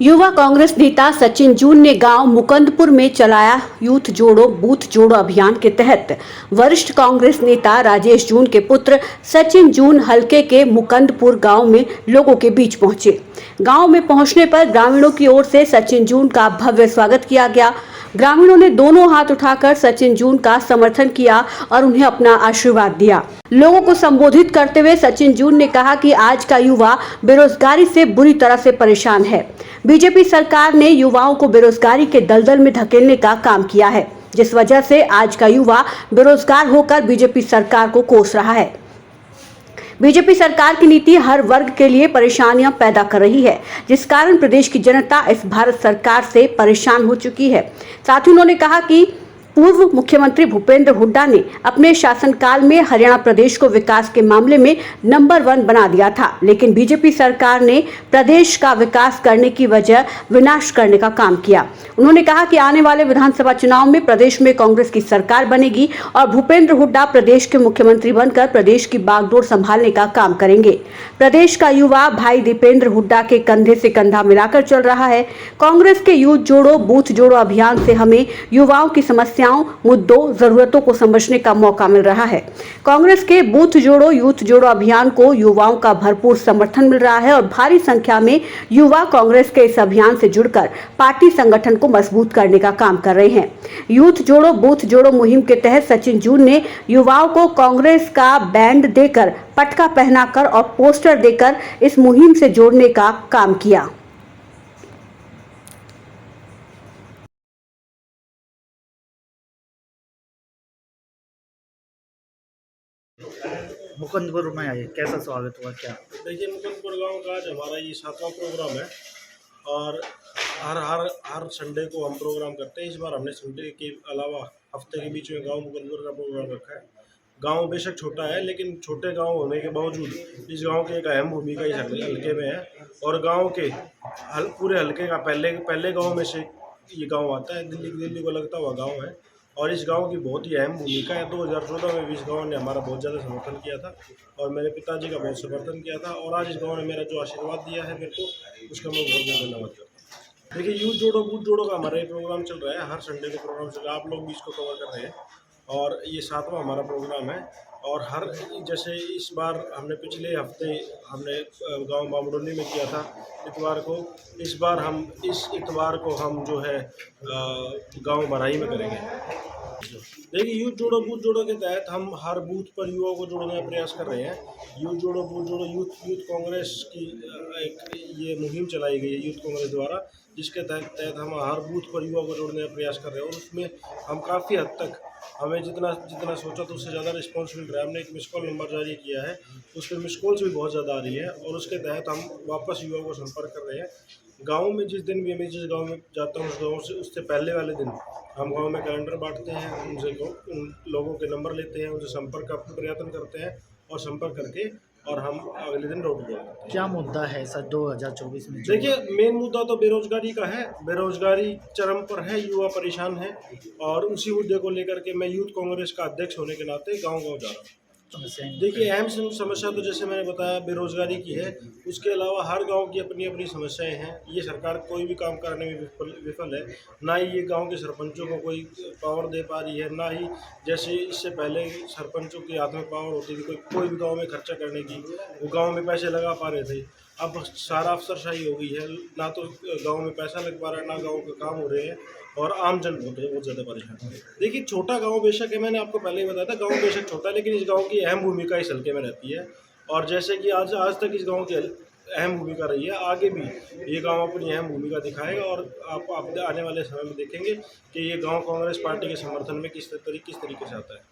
युवा कांग्रेस नेता सचिन जून ने गांव मुकंदपुर में चलाया यूथ जोड़ो बूथ जोड़ो अभियान के तहत वरिष्ठ कांग्रेस नेता राजेश जून के पुत्र सचिन जून हलके के मुकंदपुर गांव में लोगों के बीच पहुंचे। गांव में पहुंचने पर ग्रामीणों की ओर से सचिन जून का भव्य स्वागत किया गया। ग्रामीणों ने दोनों हाथ उठाकर सचिन जून का समर्थन किया और उन्हें अपना आशीर्वाद दिया। लोगों को संबोधित करते हुए सचिन जून ने कहा कि आज का युवा बेरोजगारी से बुरी तरह से परेशान है। बीजेपी सरकार ने युवाओं को बेरोजगारी के दलदल में धकेलने का काम किया है, जिस वजह से आज का युवा बेरोजगार होकर बीजेपी सरकार को कोस रहा है। बीजेपी सरकार की नीति हर वर्ग के लिए परेशानियां पैदा कर रही है, जिस कारण प्रदेश की जनता इस भारत सरकार से परेशान हो चुकी है। साथ ही उन्होंने कहा कि पूर्व मुख्यमंत्री भूपेंद्र हुड्डा ने अपने शासनकाल में हरियाणा प्रदेश को विकास के मामले में नंबर 1 बना दिया था, लेकिन बीजेपी सरकार ने प्रदेश का विकास करने की वजह विनाश करने का काम किया। उन्होंने कहा कि आने वाले विधानसभा चुनाव में प्रदेश में कांग्रेस की सरकार बनेगी और भूपेंद्र हुड्डा प्रदेश के मुख्यमंत्री बनकर प्रदेश की बागडोर संभालने का काम करेंगे। प्रदेश का युवा भाई दीपेंद्र हुड्डा के कंधे से कंधा मिलाकर चल रहा है। कांग्रेस के यूथ जोड़ो बूथ जोड़ो अभियान से हमें युवाओं की समस्याओं, मुद्दों, जरूरतों को समझने का मौका मिल रहा है। कांग्रेस के बूथ जोड़ो यूथ जोड़ो अभियान को युवाओं का भरपूर समर्थन मिल रहा है और भारी संख्या में युवा कांग्रेस के इस अभियान से जुड़कर पार्टी संगठन को मजबूत करने का काम कर रहे हैं। यूथ जोड़ो बूथ जोड़ो मुहिम के तहत सचिन जून ने युवाओं को कांग्रेस का बैंड देकर, पटका पहनाकर और पोस्टर देकर इस मुहिम से जोड़ने का काम किया। मुकंदपुर में आए, कैसा स्वागत हुआ? क्या देखिए, मुकंदपुर गांव का आज हमारा ये 7वां प्रोग्राम है और हर संडे को हम प्रोग्राम करते हैं। इस बार हमने संडे के अलावा हफ्ते के बीच में गांव मुकंदपुर का प्रोग्राम रखा है। गांव बेशक छोटा है, लेकिन छोटे गांव होने के बावजूद इस गांव की एक अहम भूमिका इस हल्के में है और गांव के पूरे हल्के का पहले गांव में से ये गांव आता है। दिल्ली को लगता हुआ गांव है और इस गांव की बहुत ही अहम भूमिका है। 2014 में भी इस गांव ने हमारा बहुत ज़्यादा समर्थन किया था और मेरे पिताजी का बहुत समर्थन किया था और आज इस गांव ने मेरा जो आशीर्वाद दिया है मेरे को, उसका मैं बहुत बहुत धन्यवाद करता हूँ। देखिए, यूथ जोड़ो बूथ जोड़ो का हमारा ये प्रोग्राम चल रहा है। हर संडे को प्रोग्राम चल रहा है, आप लोग भी इसको कवर कर रहे हैं और ये 7वां हमारा प्रोग्राम है। और जैसे इस बार हमने पिछले हफ्ते हमने गांव बामडोली में किया था इतवार को, इस बार हम इस इतवार को हम जो है गांव बराई में करेंगे। देखिए, यूथ जोड़ो बूथ जोड़ो के तहत हम हर बूथ पर युवाओं को जोड़ने का प्रयास कर रहे हैं। यूथ जोड़ो बूथ जोड़ो यूथ कांग्रेस की एक ये मुहिम चलाई गई है यूथ कांग्रेस द्वारा, जिसके तहत हम हर बूथ पर युवाओं को जोड़ने का प्रयास कर रहे हैं और उसमें हम काफ़ी हद तक हमें जितना सोचा तो उससे ज़्यादा रिस्पॉन्स मिल रहा है। हमने एक मिस कॉल नंबर जारी किया है, उस पर मिस कॉल्स भी बहुत ज़्यादा आ रही है और उसके तहत हम वापस युवाओं को संपर्क कर रहे हैं। गांव में जिस दिन भी मैं जिस गांव में जाता हूँ उस गांव से उससे पहले वाले दिन हम गांव में कैलेंडर बांटते हैं, उन लोगों के नंबर लेते हैं, उनसे संपर्क का प्रयत्न करते हैं और संपर्क करके और हम अगले दिन रोड पर जाते हैं। क्या मुद्दा है सर 2024 में? देखिए, मेन मुद्दा तो बेरोजगारी का है। बेरोजगारी चरम पर है, युवा परेशान है और उसी मुद्दे को लेकर के मैं यूथ कांग्रेस का अध्यक्ष होने के नाते गांव-गांव जा रहा हूँ। देखिए, अहम समस्या तो जैसे मैंने बताया बेरोजगारी की है, उसके अलावा हर गांव की अपनी अपनी समस्याएं हैं। ये सरकार कोई भी काम करने में विफल है, ना ही ये गांव के सरपंचों को कोई पावर दे पा रही है, ना ही जैसे इससे पहले सरपंचों के हाथ में पावर होती थी कोई भी गांव में खर्चा करने की, वो गांव में पैसे लगा पा रहे थे। अब सारा अफसरशाही हो गई है, ना तो गांव में पैसा लग पा रहा है, ना गांव के काम हो रहे हैं और आम जन बहुत ज़्यादा परेशान है। देखिए, छोटा गांव बेशक है, मैंने आपको पहले ही बताया था, गांव बेशक छोटा है, लेकिन इस गांव की अहम भूमिका इस हल्के में रहती है और जैसे कि आज तक इस गांव की अहम भूमिका रही है, आगे भी ये गांव अपनी अहम भूमिका दिखाएगा और आप आने वाले समय में देखेंगे कि ये गांव कांग्रेस पार्टी के समर्थन में किस तरीके से आता है।